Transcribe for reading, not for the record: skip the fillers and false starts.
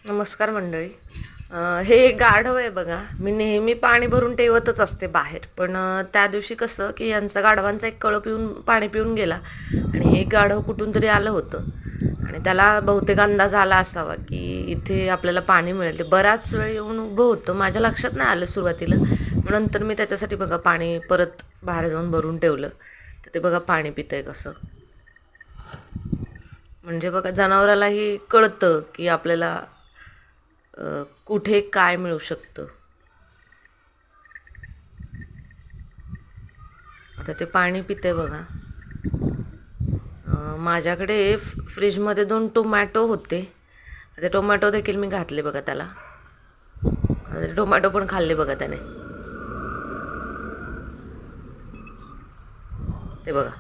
नमस्कार मंडळी. हे एक गाढव आहे बघा. मी नेहमी पाणी भरून ठेवतच असते बाहेर, पण त्या दिवशी कसं की यांचा गाढवांचा एक कळप पिऊन पाणी पिऊन गेला आणि एक गाढव कुठून तरी आलं होतं आणि त्याला बहुतेक अंदाज आला असावा की इथे आपल्याला पाणी मिळेल. ते बराच वेळ येऊन उभं होतं, माझ्या लक्षात नाही आलं सुरुवातीला. मग नंतर मी त्याच्यासाठी बघा पाणी परत बाहेर जाऊन भरून ठेवलं, तर ते बघा पाणी पितंय कसं. म्हणजे बघा, जनावरालाही कळतं की आपल्याला कुठे काय मिळू शकतं. आता ते पाणी पिते बघा. माझ्याकडे फ्रीजमध्ये 2 टोमॅटो होते. ते टोमॅटो देखील मी घातले बघा त्याला. ते टोमॅटो पण खाल्ले बघा त्याने. ते बघा.